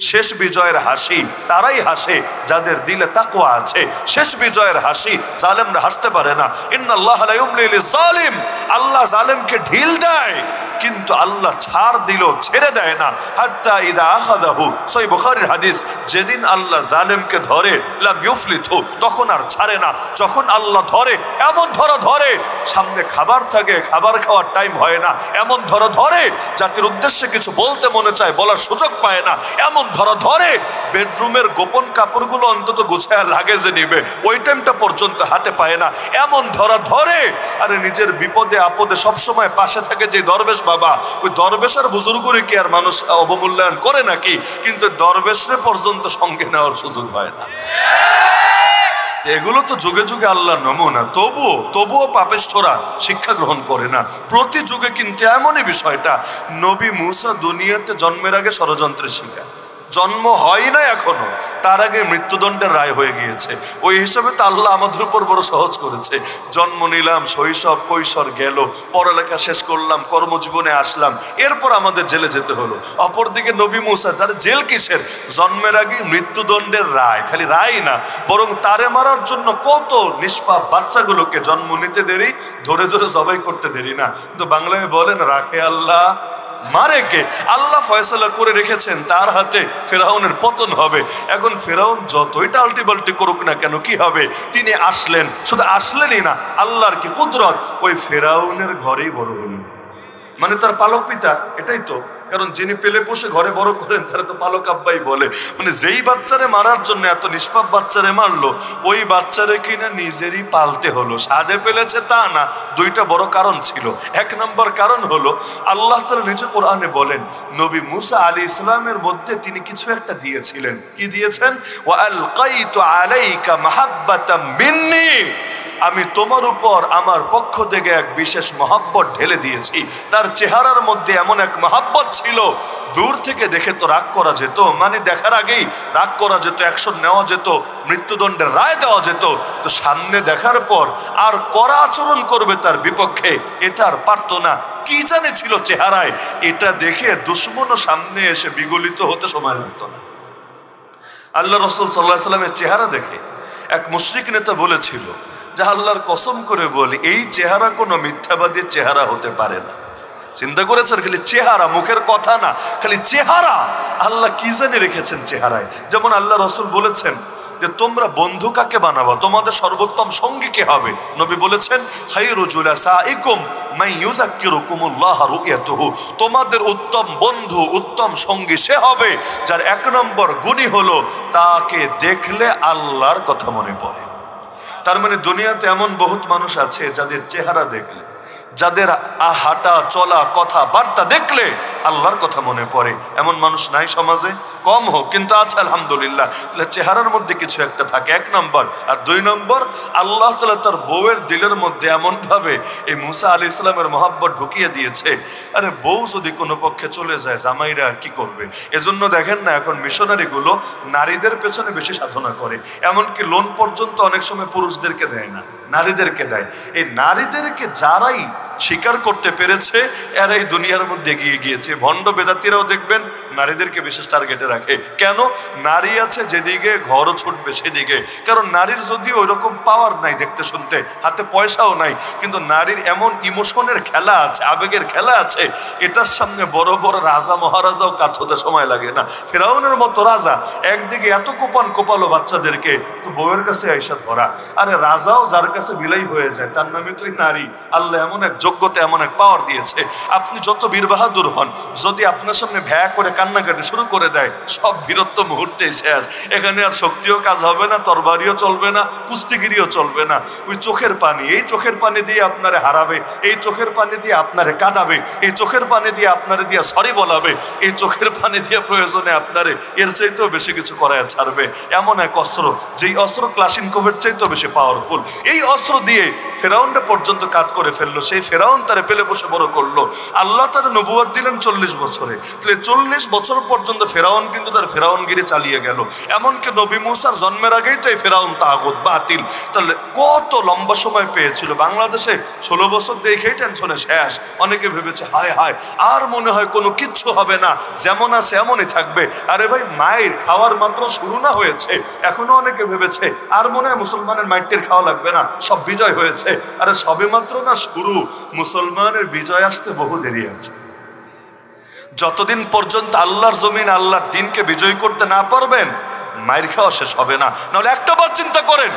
শেষ বিজয়ের হাসি তারাই হাসে যাদের দিলে তাকওয়া আছে। শেষ বিজয়ের হাসি জালেমরা হাসতে পারে না। ইন্নাল্লাহা লা ইউমলি লিয-যালিম, আল্লাহ জালেমকে ঢিল দেয় কিন্তু আল্লাহ ছাড় দিল ছেড়ে দেয় না। হাত্তা ইযা আখাযাহু, সহিহ বুখারীর হাদিস, যেদিন আল্লাহ জালেমকে ধরে লাম ইউফলিতহু, তখন আর ছাড়ে না। যখন আল্লাহ ধরে এমন ধরে সামনে খাবার থাকে, খাবার খাওয়ার টাইম হয় না, এমন ধরে জাতির উদ্দেশ্যে কিছু বলতে মনে চায়, বলার সুযোগ পায় না, এমন ধরে বেডরুমের গোপন কাপড়গুলো অন্তত গুছায় লাগেজে নিবে, ওই টাইমটা পর্যন্ত হাতে পায় না, এমন ধরে। আরে নিজের বিপদে আপদে সবসময় পাশে থাকে যে দরবেশ বাবা, ওই দরবেশের বুজুর্গরে কি আর মানুষ অবমূল্যায়ন করে নাকি? কিন্তু দরবেশরে পর্যন্ত সঙ্গে নেওয়ার সুযোগ হয় না। এগুলো তো যুগে যুগে আল্লাহর নমুনা, তবুও পাপিষ্ঠরা শিক্ষা গ্রহণ করে না। প্রতি যুগে কিন্তু এমনই বিষয়টা। নবী মুসা দুনিয়াতে জন্মের আগে ষড়যন্ত্রের শিকার, জন্ম হয় না এখনো, তার আগে মৃত্যুদণ্ডের রায় হয়ে গিয়েছে। ওই হিসাবে তো আল্লাহ আমাদের উপর বড় সহজ করেছে। জন্ম নিলাম, শৈশব কৈশোর গেল, পড়ালেখা শেষ করলাম, কর্মজীবনে আসলাম, এরপর আমাদের জেলে যেতে হলো। অপরদিকে নবী মুসা, যার জেল কিসের, জন্মের আগে মৃত্যুদণ্ডের রায়, খালি রায় না বরং তারে মারার জন্য কত নিষ্পাপ বাচ্চাগুলোকে জন্ম নিতে দেরি, ধরে জবাই করতে দেরি না। কিন্তু বাংলায় বলেন, রাখে আল্লাহ মারে কে। আল্লাহ ফয়সালা করে রেখেছেন তার হাতে ফেরাউনের পতন হবে। এখন ফেরাউন যতই টাল্টি বাল্টি করুক না কেন, কি হবে? তিনি আসলেন, শুধু আসলেনই না, আল্লাহর কি কুদরত, ওই ফেরাউনের ঘরেই বড় হলেন। মানে তার পালক পিতা, এটাই তো। কারণ যিনি পেলে পোষে ঘরে বড় করেন তারা তো পালক আব্বাই বলে। মানে যেই বাচ্চারে মারার জন্য এত নিষ্পাপ বাচ্চারে মারলো, ওই বাচ্চারে কিনা নিজেরই পালতে হলো। সাধে পেলেছে তা না, দুইটা বড় কারণ ছিল। এক নম্বর কারণ হলো, আল্লাহ তাআলা নিজে কোরআনে বলেন, নবী মুসা আলাইহিস সালামের মধ্যে তিনি কিছু একটা দিয়েছিলেন। কি দিয়েছেন? ওয়া আলকাইতু আলাইকা মাহাব্বাতাম মিন্নি, আমি তোমার উপর আমার পক্ষ থেকে এক বিশেষ মহাব্বত ঢেলে দিয়েছি। তার চেহারার মধ্যে এমন এক মহাব্বত ছিল, দূর থেকে দেখে তো রাগ করা যেত, মানে দেখার আগেই রাগ করা যেত, অ্যাকশন নেওয়া যেত, মৃত্যুদণ্ডের রায় দেওয়া যেত। তো সামনে দেখার পর আর কড়া আচরণ করবে তার বিপক্ষে, এটা আর পারতো না। কি জানে ছিল চেহারায়, এটা দেখে দুশমনও সামনে এসে বিগলিত হতে সময় লাগতো না। আল্লাহ রাসূল সাল্লাল্লাহু আলাইহি ওয়াসাল্লামের চেহারা দেখে এক মুশরিক নেতা বলেছিল যে, আল্লাহর কসম করে বলি, এই চেহারা কোনো মিথ্যাবাদীর চেহারা হতে পারে না। চিন্তা করেছেন? খালি চেহারা, মুখের কথা না, খালি চেহারা। আল্লাহ কি জানি রেখেছেন চেহারায়। যেমন আল্লাহ রাসূল বলেছেন যে, তোমরা বন্ধু কাকে বানাবো, তোমাদের সর্বোত্তম সঙ্গী কে হবে? নবী বলেছেন, খায়রু জুলাসাইকুম মান ইউযাক্কিরুকুমুল্লাহ রুয়াতুহু, তোমাদের উত্তম বন্ধু, উত্তম সঙ্গী সে হবে যার এক নম্বর গুণই হলো তাকে দেখলে আল্লাহর কথা মনে পড়ে। তার মানে দুনিয়াতে এমন বহুত মানুষ আছে যাদের চেহারা দেখলে, যাদের হাঁটা চলা কথা বার্তা দেখলে আল্লাহর কথা মনে পড়ে। এমন মানুষ নাই সমাজে, কম হোক কিন্তু আছে আলহামদুলিল্লাহ। তাহলে চেহারার মধ্যে কিছু একটা থাকে, এক নম্বর। আর দুই নম্বর, আল্লাহ তাআলা তার বউয়ের দিলের মধ্যে এমন ভাবে এই মুসা আলাইহিস সালামের মহব্বত ঢুকিয়ে দিয়েছে। আরে বউ যদি কোনো পক্ষে চলে যায়, জামাইরা আর কি করবে? এজন্য দেখেন না, এখন মিশনারি গুলো নারীদের পেছনে বেশি সাধনা করে, এমনকি লোন পর্যন্ত অনেক সময় পুরুষদেরকে দেয় না, নারীদেরকে দেয়। এই নারীদেরকে যারাই স্বীকার করতে পেরেছে এরাই দুনিয়ার মধ্যে এগিয়ে গিয়েছে। ভণ্ড বেদাতিরাও দেখবেন নারীদেরকে বিশেষ টার্গেটে রাখে। কেন? নারী আছে যেদিকে, ঘরও ছুটবে সেদিকে। কারণ নারীর যদিও ওই রকম পাওয়ার নাই দেখতে শুনতে, হাতে পয়সাও নাই, কিন্তু নারীর এমন ইমোশনের খেলা আছে, আবেগের খেলা আছে, এটার সামনে বড় বড় রাজা মহারাজাও কাত হতে সময় লাগে না। ফেরাউনের মতো রাজা একদিকে এত কোপালো বাচ্চাদেরকে, তো বউয়ের কাছে আইসা ধরা। আরে রাজাও যার কাছে বিলাই হয়ে যায়, তার নামে তো নারী। আল্লাহ এমন এক যোগ্যতা, এমন এক পাওয়ার দিয়েছে। আপনি যত বীর বাহাদুর হন, যদি আপনার সামনে ভ্যা করে কান্নাকাটি শুরু করে দেয়, সব বীরত্ব মুহূর্তে শেষ। এখানে আর শক্তিও কাজ হবে না, তরবারিও চলবে না, কুস্তিগিরিও চলবে না। ওই চোখের পানি, এই চোখের পানি দিয়ে আপনারে হারাবে, এই চোখের পানি দিয়ে আপনারে কাঁদাবে, এই চোখের পানি দিয়ে আপনারে দিয়ে সরি বলাবে, এই চোখের পানি দিয়ে প্রয়োজনে আপনারে এর চাইতেও বেশি কিছু করায় ছাড়বে। এমন এক অস্ত্র, যেই অস্ত্র ক্লাসিনকোভের চাইতেও বেশি পাওয়ারফুল। এই অস্ত্র দিয়ে ফেরাউনটা পর্যন্ত কাজ করে ফেললো। সেই ফেরাউন তারে পেলে বসে বড় করলো। আল্লাহ তার নবুয়ত দিলেন 40 বছরে। তাহলে 40 বছর পর্যন্ত ফেরাউন কিন্তু তার ফেরাউনগিরি চালিয়ে গেল। এমনকি নবী মুসার জন্মের আগেই তো এই ফেরাউন তাগুত বাতিল। তাহলে কত লম্বা সময় পেয়েছিল। বাংলাদেশে 16 বছর দেখেই টেনশনে শেষ। অনেকে ভেবেছে হায় হায় আর মনে হয় কোনো কিচ্ছু হবে না, যেমন আছে এমনই থাকবে। আরে ভাই, মায়ের খাওয়ার মাত্র শুরু না হয়েছে। এখনো অনেকে ভেবেছে আর মনে হয় মুসলমানের মাইটের খাওয়া লাগবে না, সব বিজয় হয়েছে। আরে সবে মাত্র না শুরু, মুসলমানের বিজয় আসতে বহু দেরি আছে। যতদিন পর্যন্ত আল্লাহর জমিন আল্লাহর দিনকে বিজয় করতে না পারবেন, মায়ের খাওয়া শেষ হবে না। নাহলে একটাবার চিন্তা করেন,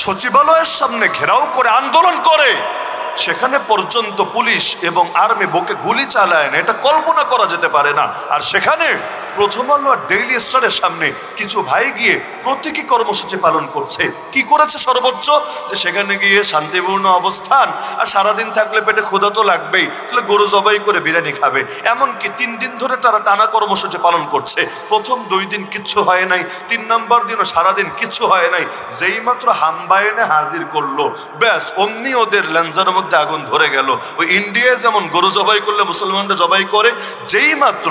সচিবালয়ের সামনে ঘেরাও করে আন্দোলন করে সেখানে পর্যন্ত পুলিশ এবং আর্মি বুকে গুলি চালায় না, এটা কল্পনা করা যেতে পারে না। আর সেখানে প্রথম আলো আর ডেইলি স্টারের সামনে কিছু ভাই গিয়ে প্রতীকী কর্মসূচি পালন করছে। কি করেছে সর্বোচ্চ? যে সেখানে গিয়ে শান্তিপূর্ণ অবস্থান, আর সারাদিন থাকলে পেটে ক্ষুধা তো লাগবেই, তাহলে গরু জবাই করে বিরিয়ানি খাবে। এমনকি 3 দিন ধরে তারা টানা কর্মসূচি পালন করছে। প্রথম 2 দিন কিচ্ছু হয় নাই, 3 নম্বর দিনও সারাদিন কিচ্ছু হয় নাই। যেই মাত্র হামবায়নে হাজির করলো, ব্যাস অমনি ওদের ল্যাঞ্জার মধ্যে আগুন ধরে গেল। ওই ইন্ডিয়ায় যেমন গরু জবাই করলে মুসলমানরা জবাই করে, যেই মাত্র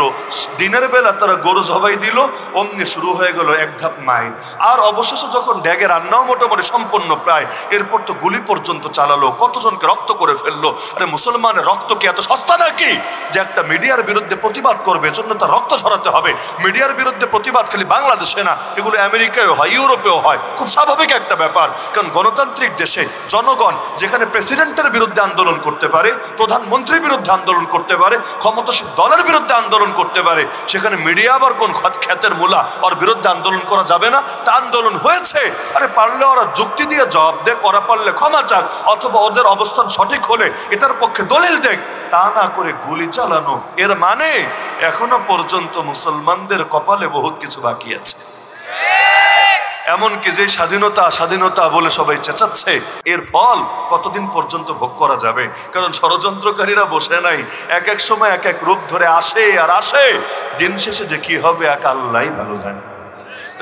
দিনের বেলা তারা গরু জবাই দিল, অমনি শুরু হয়ে গেল এক ধাপ মাইন। আর অবশেষে যখন ড্যাগে রান্নাও মোটামুটি সম্পন্ন প্রায়, এরপর তো গুলি পর্যন্ত চালালো, কতজনকে রক্ত করে ফেললো। আরে মুসলমানের রক্ত কি এত সস্তা নাকি যে একটা মিডিয়ার বিরুদ্ধে প্রতিবাদ করবে এজন্য তার রক্ত ঝরাতে হবে? মিডিয়ার বিরুদ্ধে প্রতিবাদ খালি বাংলাদেশে না, এগুলো আমেরিকায়ও হয়, ইউরোপেও হয়। খুব স্বাভাবিক একটা ব্যাপার, কারণ গণতান্ত্রিক দেশে জনগণ যেখানে প্রেসিডেন্টের বিরুদ্ধে আন্দোলন করতে পারে, প্রধানমন্ত্রীর বিরুদ্ধে আন্দোলন করতে পারে, ক্ষমতাসীন দলের বিরুদ্ধে আন্দোলন করতে পারে, সেখানে মিডিয়া আবার কোন ক্ষেতের মূলা ওর বিরুদ্ধে আন্দোলন করা যাবে না? তা আন্দোলন হয়েছে। আরে পারলে ওরা যুক্তি দিয়ে জবাব দেখ, ওরা পারলে ক্ষমা চাক, অথবা ওদের অবস্থান সঠিক হলে এটার পক্ষে দলিল দেখ। তা না করে গুলি চালানো, এর মানে এখনো পর্যন্ত মুসলমানদের কপালে বহুত কিছু বাকি আছে। এমনকি যে স্বাধীনতা স্বাধীনতা বলে সবাই চেঁচাচ্ছে, এর ফল কতদিন পর্যন্ত ভোগ করা যাবে? কারণ ষড়যন্ত্রকারীরা বসে নাই, এক এক সময় এক এক রূপ ধরে আসে আর আসে। দিন শেষে যে কি হবে এক আল্লাহই ভালো জানে।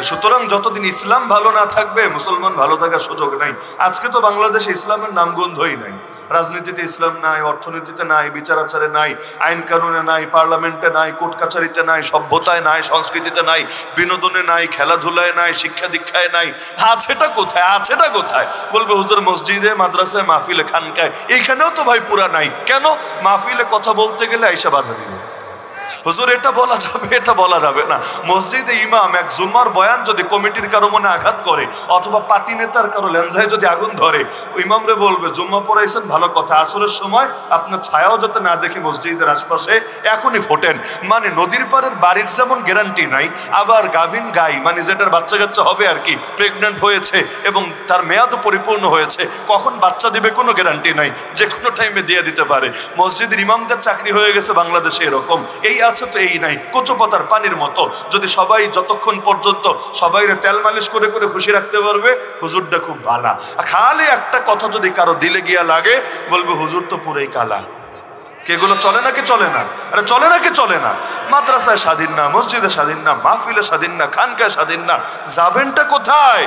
সুতরাং যতদিন ইসলাম ভালো না থাকবে, মুসলমান ভালো থাকার সুযোগ নাই। আজকে তো বাংলাদেশে ইসলামের নামগন্ধই নাই। রাজনীতিতে ইসলাম নাই, অর্থনীতিতে নাই, বিচার আচারে নাই, আইন কানুনে নাই, পার্লামেন্টে নাই, কোর্ট কাছারিতে নাই, সভ্যতায় নাই, সংস্কৃতিতে নাই, বিনোদনে নাই, খেলাধুলায় নাই, শিক্ষা দীক্ষায় নাই। আছেটা কোথায়? আছেটা কোথায়? বলবে হুজুর মসজিদে, মাদ্রাসায়, মাহফিলে, খানকায়। এইখানেও তো ভাই পুরা নাই। কেন? মাহফিলে কথা বলতে গেলে আইসা বাধা দিবে, হুজুর এটা বলা যাবে, এটা বলা যাবে না। মসজিদে ইমাম এক জুম্মার বয়ান যদি কমিটির কারো মনে আঘাত করে, অথবা পাতি নেতার কারো লেঞ্জায় যদি আগুন ধরে, ইমামরে বলবে জুম্মা পড়াইছেন ভালো কথা, আসরের সময় আপনার ছায়াও যাতে না দেখে মসজিদের আশপাশে এখনই ফোটেন। মানে নদীর পাড়ের বাড়ির যেমন গ্যারান্টি নাই, আবার গাভিন গাই মানে যেটার বাচ্চা কাচ্চা হবে আর কি, প্রেগনেন্ট হয়েছে এবং তার মেয়াদও পরিপূর্ণ হয়েছে, কখন বাচ্চা দিবে কোনো গ্যারান্টি নাই, যে কোনো টাইমে দিয়ে দিতে পারে। মসজিদের ইমামদের চাকরি হয়ে গেছে বাংলাদেশে এরকম। এই আছে তো এই নাই, কচু পাতার পানির মতো। যদি সবাই যতক্ষণ পর্যন্ত সবাইরে তেল মালিশ করে করে খুশি রাখতে পারবে, হুজুরটা খুব ভালা। খালি একটা কথা যদি কারো দিলে গিয়া লাগে, বলবে হুজুর তো পুরোই কালা। এগুলো চলে নাকি চলে না? আরে চলে নাকি চলে না? মাদ্রাসায় স্বাধীন না, মসজিদে স্বাধীন না, মাহফিলে স্বাধীন না, খানকায় স্বাধীন না, যাবেনটা কোথায়?